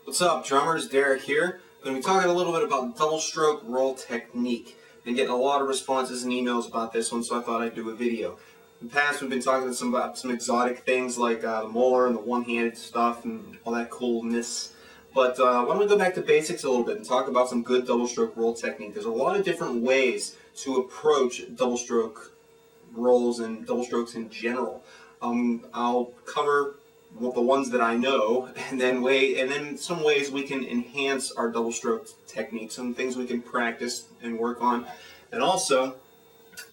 What's up, drummers? Derrick here. I'm going to be talking a little bit about double stroke roll technique. Been getting a lot of responses and emails about this one, so I thought I'd do a video. In the past, we've been talking about some exotic things like the molar and the one-handed stuff and all that coolness. But why don't we go back to basics a little bit and talk about some good double stroke roll technique. There's a lot of different ways to approach double stroke rolls and double strokes in general. I'll cover the ones that I know, and then some ways we can enhance our double stroke technique, some things we can practice and work on. And also,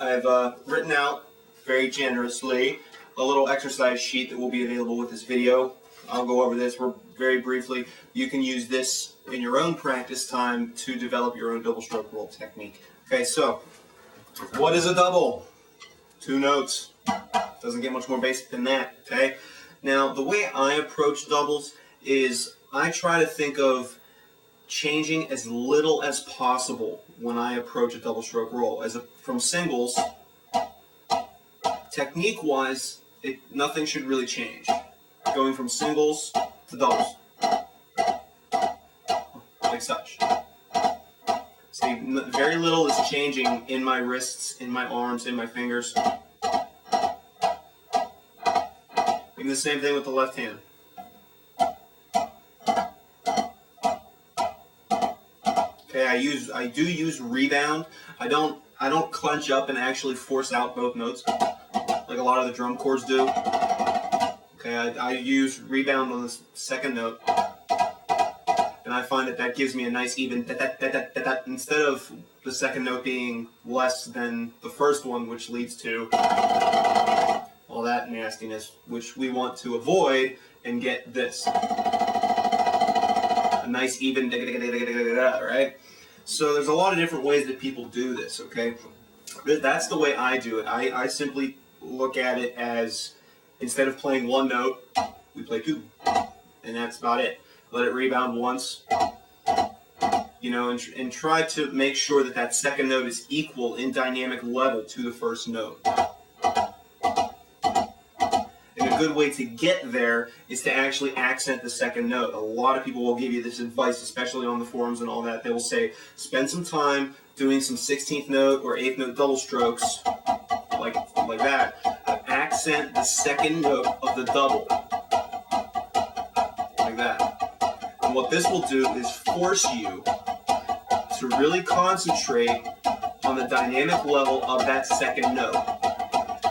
I've written out very generously a little exercise sheet that will be available with this video. I'll go over this very briefly. You can use this in your own practice time to develop your own double stroke roll technique. Okay, so what is a double? 2 notes. Doesn't get much more basic than that, okay? Now, the way I approach doubles is I try to think of changing as little as possible when I approach a double stroke roll. From singles, technique-wise, nothing should really change. Going from singles to doubles, like such. See, very little is changing in my wrists, in my arms, in my fingers. And the same thing with the left hand. Okay, I do use rebound. I don't clench up and actually force out both notes like a lot of the drum corps do. Okay, I use rebound on the second note, and I find that gives me a nice even da-da-da-da-da-da, instead of the second note being less than the first one, which leads to all that nastiness, which we want to avoid and get this. A nice even da-da-da-da-da-da-da, right? So there's a lot of different ways that people do this, okay? That's the way I do it. I simply look at it as, instead of playing one note, we play 2. And that's about it. Let it rebound once, you know, and try to make sure that that second note is equal in dynamic level to the first note. And a good way to get there is to actually accent the second note. A lot of people will give you this advice, especially on the forums and all that. They will say, spend some time doing some 16th note or 8th note double strokes, like that. Accent the second note of the double, like that. And what this will do is force you to really concentrate on the dynamic level of that second note,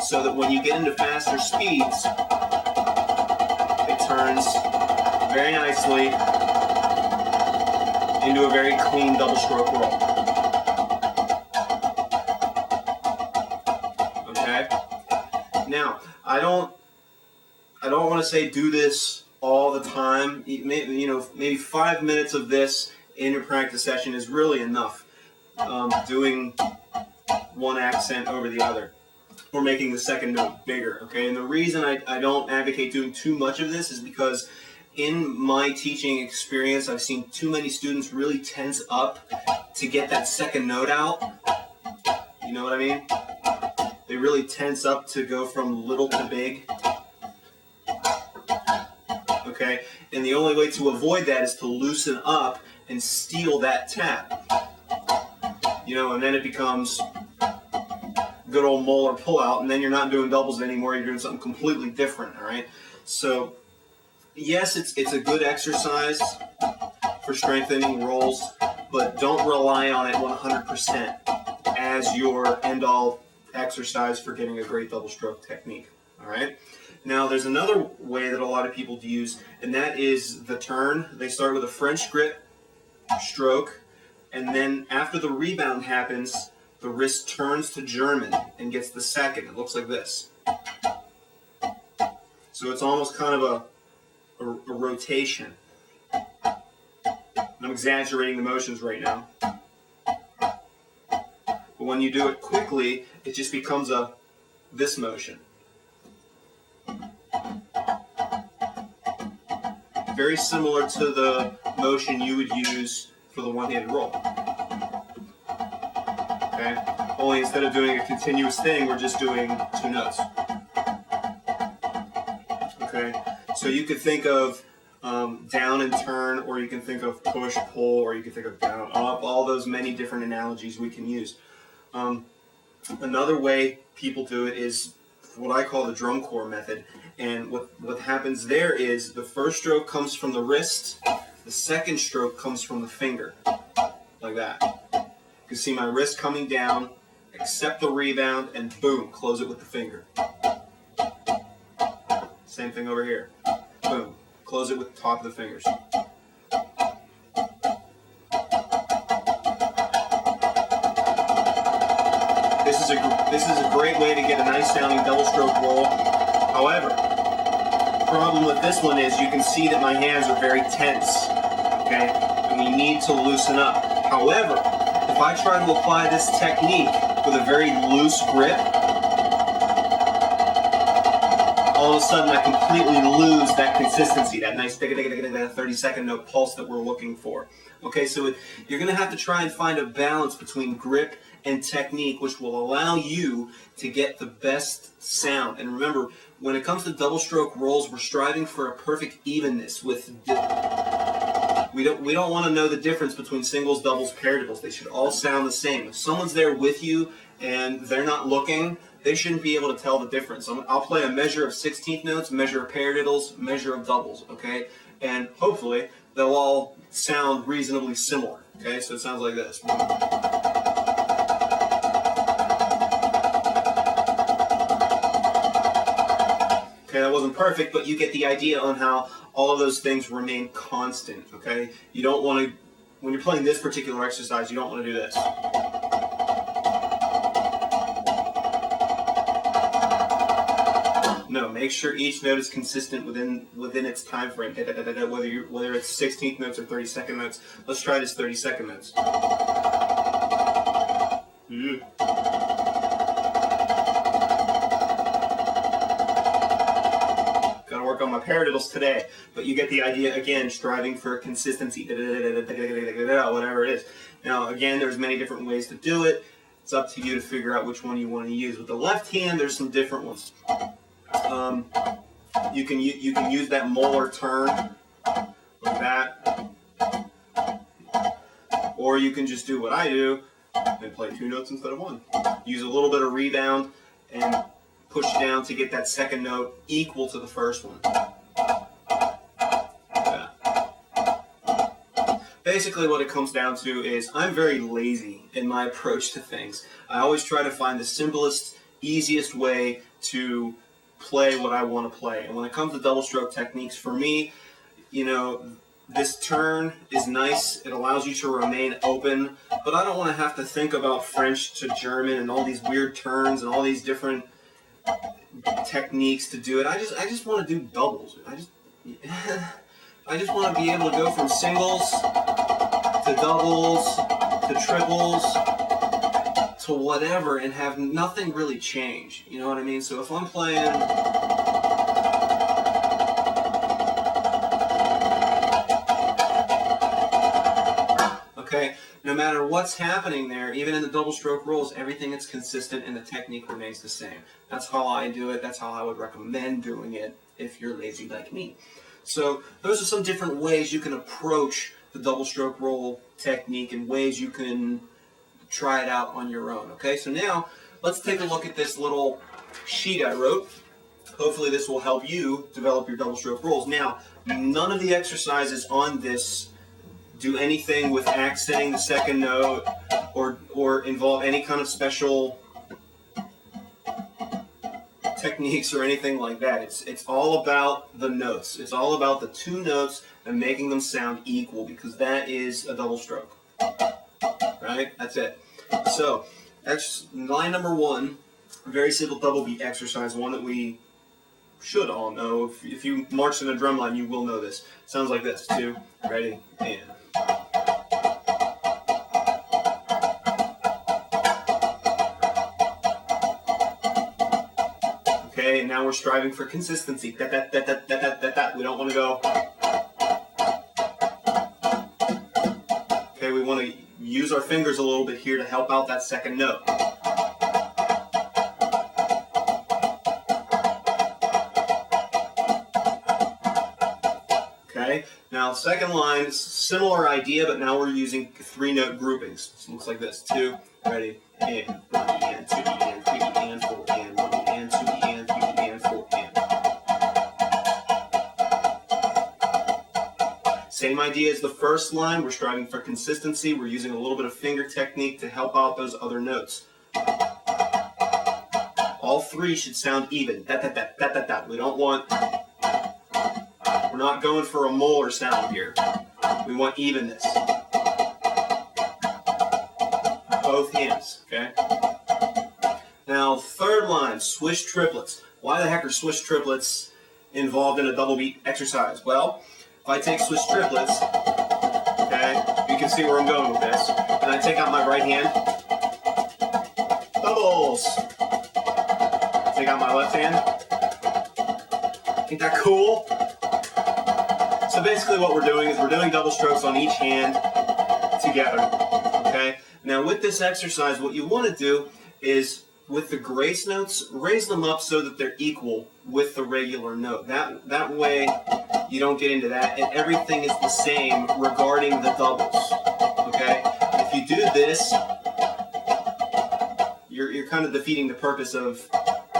so that when you get into faster speeds, it turns very nicely into a very clean double stroke roll. Okay? Now, I don't want to say do this all the time. Maybe 5 minutes of this in your practice session is really enough. Doing one accent over the other, or making the second note bigger, okay? And the reason I don't advocate doing too much of this is because in my teaching experience, I've seen too many students really tense up to get that second note out. You know what I mean? They really tense up to go from little to big. Okay? And the only way to avoid that is to loosen up and steal that tap. You know, and then it becomes good old molar pullout, and then you're not doing doubles anymore, you're doing something completely different, all right? So, yes, it's a good exercise for strengthening rolls, but don't rely on it 100% as your end-all exercise for getting a great double stroke technique, all right? Now, there's another way that a lot of people use, and that is the turn. They start with a French grip stroke, and then after the rebound happens, the wrist turns to German and gets the second. It looks like this. So it's almost kind of a rotation. I'm exaggerating the motions right now. But when you do it quickly, it just becomes this motion. Very similar to the motion you would use for the one-handed roll. Okay? Only instead of doing a continuous thing, we're just doing 2 notes. Okay? So you could think of down and turn, or you can think of push, pull, or you can think of down, up, all those many different analogies we can use. Another way people do it is what I call the drum corps method. And what happens there is the first stroke comes from the wrist, the second stroke comes from the finger, like that. You can see my wrist coming down, accept the rebound, and boom, close it with the finger. Same thing over here. Boom, close it with the top of the fingers. This is a great way to get a nice sounding double stroke roll. However, the problem with this one is you can see that my hands are very tense, okay? And we need to loosen up. However, if I try to apply this technique with a very loose grip, all of a sudden I completely lose that consistency, that nice 30-second note pulse that we're looking for. Okay, so you're going to have to try and find a balance between grip and technique, which will allow you to get the best sound. And remember, when it comes to double stroke rolls, we're striving for a perfect evenness. We don't want to know the difference between singles, doubles, paradiddles. They should all sound the same. If someone's there with you and they're not looking, they shouldn't be able to tell the difference. I'll play a measure of 16th notes, measure of paradiddles, measure of doubles, okay? And hopefully they'll all sound reasonably similar, okay? So it sounds like this. Okay, that wasn't perfect, but you get the idea on how all of those things remain constant, okay? You don't want to, when you're playing this particular exercise, you don't want to do this. No, make sure each note is consistent within its time frame, whether it's 16th notes or 30-second notes. Let's try this 30-second notes. Gotta work on my paradiddles today, but you get the idea. Again, striving for consistency, whatever it is. Now, again, there's many different ways to do it. It's up to you to figure out which one you want to use. With the left hand, there's some different ones. You can use that molar turn like that, or you can just do what I do and play 2 notes instead of 1. Use a little bit of rebound and push down to get that second note equal to the first one. Yeah. Basically what it comes down to is I'm very lazy in my approach to things. I always try to find the simplest, easiest way to play what I want to play. And when it comes to double stroke techniques, for me, you know, this turn is nice. It allows you to remain open, but I don't want to have to think about French to German and all these weird turns and all these different techniques to do it. I just want to do doubles. I just want to be able to go from singles to doubles to triples to whatever and have nothing really change. You know what I mean? So if I'm playing, okay, no matter what's happening there, even in the double stroke rolls, everything is consistent and the technique remains the same. That's how I do it. That's how I would recommend doing it if you're lazy like me. So those are some different ways you can approach the double stroke roll technique and ways you can try it out on your own. Okay, so now let's take a look at this little sheet I wrote. Hopefully this will help you develop your double stroke rolls. Now, none of the exercises on this do anything with accenting the second note or involve any kind of special techniques or anything like that. It's all about the notes. It's all about the 2 notes and making them sound equal, because that is a double stroke. Right? That's it. So, line number 1, very simple double beat exercise, one that we should all know. If you march in a drum line, you will know this. It sounds like this. 2, ready, and. Okay, and now we're striving for consistency. We don't want to go. Okay, we want to use our fingers a little bit here to help out that second note. Okay, Now, second line is similar idea, but now we're using 3-note groupings. So it looks like this: 2, ready, and 1 and 2 and 3 and 4 and 1 and 2 and 3 and 4 and. Same idea as the first line. We're striving for consistency. We're using a little bit of finger technique to help out those other notes. All 3 should sound even. Da, da, da, da, da, da. We don't want. We're not going for a molar sound here. We want evenness. Both hands, okay? Now, third line, swish triplets. Why the heck are swish triplets involved in a double beat exercise? Well, if I take swish triplets, okay, you can see where I'm going with this. And I take out my right hand, doubles. Take out my left hand. Ain't that cool? So basically what we're doing is we're doing double strokes on each hand together, okay? Now with this exercise, what you want to do is, with the grace notes, raise them up so that they're equal with the regular note. That way you don't get into that, and everything is the same regarding the doubles, okay? If you do this, you're kind of defeating the purpose of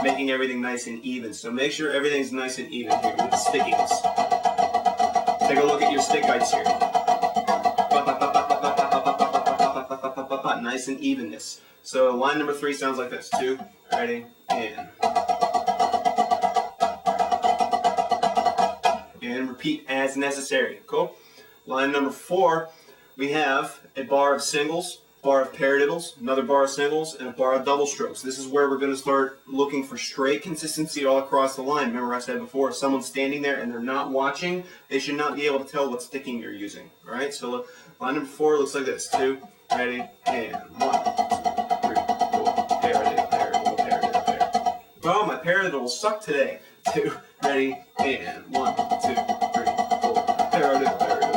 making everything nice and even. So make sure everything's nice and even here with the stickiness. Take a look at your stick heights here. Nice and evenness. So line number 3 sounds like this: 2, ready, and repeat as necessary. Cool. Line number 4, we have a bar of singles, bar of paradiddles, another bar of singles, and a bar of double strokes. This is where we're going to start looking for straight consistency all across the line. Remember I said before, if someone's standing there and they're not watching, they should not be able to tell what sticking you're using. All right, so line number 4 looks like this: 2, ready, and 1, 2, 3, 4, paradiddle, paradiddle, paradiddle, paradiddle. Well, my paradiddles suck today. 2, ready, and 1, 2, 3, 4, paradiddle, paradiddle.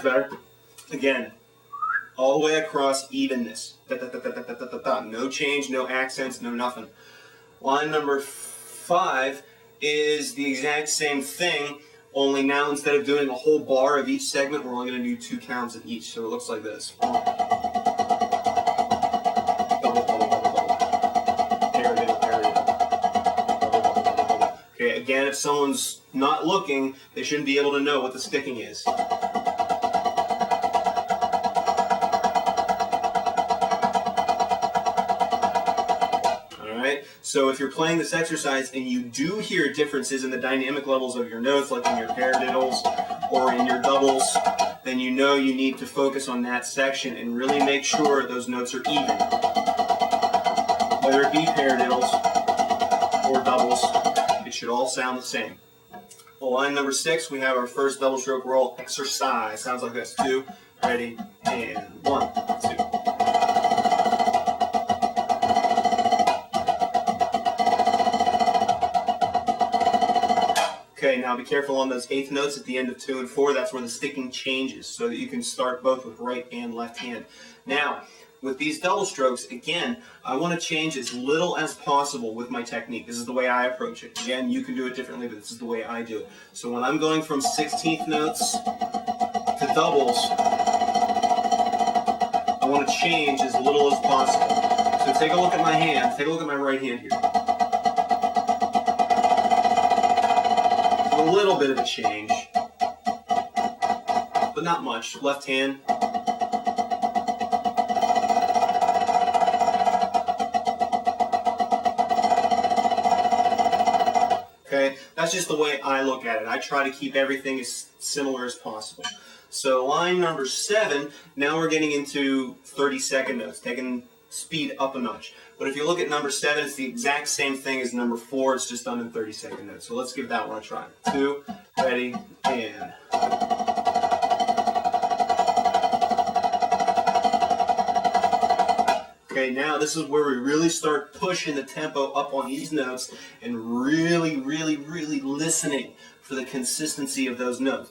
Better. Again, all the way across, evenness. Da, da, da, da, da, da, da, da. No change, no accents, no nothing. Line number 5 is the exact same thing, only now instead of doing a whole bar of each segment, we're only going to do 2 counts of each. So it looks like this. Okay, again, if someone's not looking, they shouldn't be able to know what the sticking is. So if you're playing this exercise and you do hear differences in the dynamic levels of your notes, like in your paradiddles or in your doubles, then you know you need to focus on that section and really make sure those notes are even. Whether it be paradiddles or doubles, it should all sound the same. Well, line number 6, we have our first double stroke roll exercise. Sounds like this: 2, ready, and 1, 2. Okay, now be careful on those 8th notes at the end of 2 and 4. That's where the sticking changes, so that you can start both with right and left hand. Now, with these double strokes, again, I want to change as little as possible with my technique. This is the way I approach it. Again, you can do it differently, but this is the way I do it. So when I'm going from 16th notes to doubles, I want to change as little as possible. So take a look at my hand. Take a look at my right hand here. A little bit of a change, but not much. Left hand. Okay, that's just the way I look at it. I try to keep everything as similar as possible. So line number 7, now we're getting into 30-second notes, taking speed up a notch. But if you look at number 7, it's the exact same thing as number 4. It's just done in 30-second notes. So let's give that one a try. 2, ready, and. Okay, now this is where we really start pushing the tempo up on these notes and really, really, really listening for the consistency of those notes.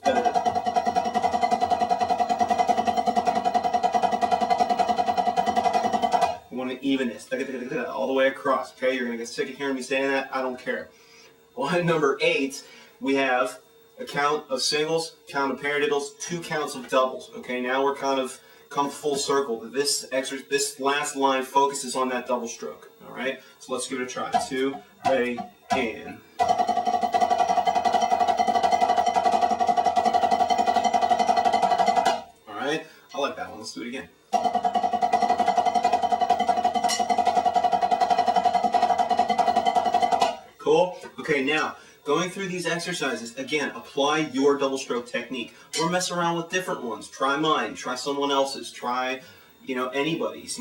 Evenness, all the way across. Okay, you're gonna get sick of hearing me saying that. I don't care. Line number 8, we have a count of singles, count of paradiddles, 2 counts of doubles. Okay, now we're kind of come full circle. This last line focuses on that double stroke. All right, so let's give it a try. 2, ready, and. All right, I like that one. Let's do it again. Cool. Okay, now going through these exercises, again, apply your double stroke technique. Or mess around with different ones. Try mine, try someone else's, try, anybody's.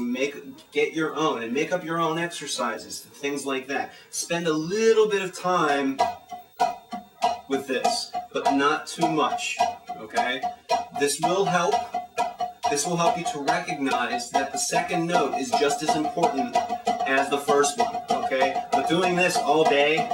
Get your own and make up your own exercises, things like that. Spend a little bit of time with this, but not too much, okay? This will help. This will help you to recognize that the second note is just as important as the first one, okay? But doing this all day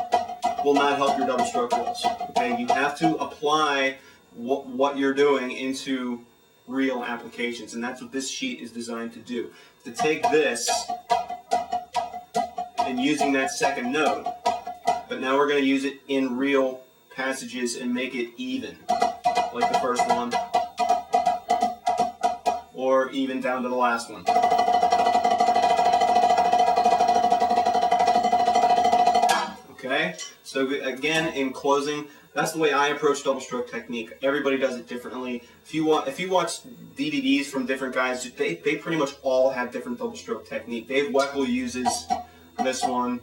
will not help your double stroke rolls, okay? You have to apply what you're doing into real applications, and that's what this sheet is designed to do. To take this and using that second note, but now we're going to use it in real passages and make it even, like the first one, or even down to the last one. Okay, so again, in closing, that's the way I approach double stroke technique. Everybody does it differently. If you watch DVDs from different guys, they pretty much all have different double stroke technique. Dave Weckl uses this one.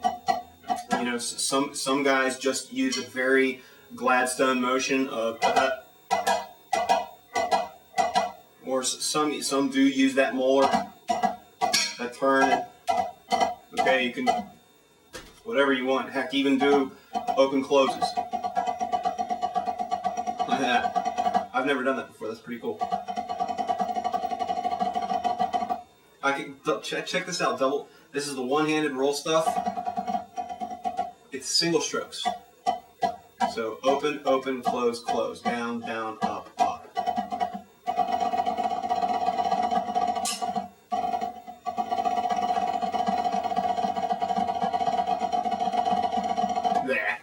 Some guys just use a very Gladstone motion of, or some do use that molar, that turn. Okay, you can. Whatever you want. Heck, even do open closes. Like that. I've never done that before. That's pretty cool. Check this out. This is the one-handed roll stuff. It's single strokes. So open, open, close, close. Down, down, up, up.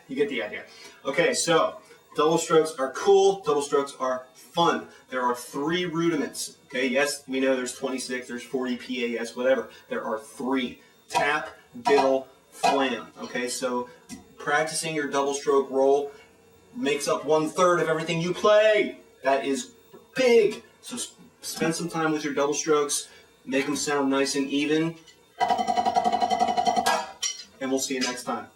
You get the idea. Okay, so double strokes are cool. Double strokes are fun. There are 3 rudiments. Okay, yes, we know there's 26, there's 40 PAS, whatever. There are 3. Tap, diddle, flam. Okay, so practicing your double stroke roll makes up 1/3 of everything you play. That is big. So spend some time with your double strokes. Make them sound nice and even. And we'll see you next time.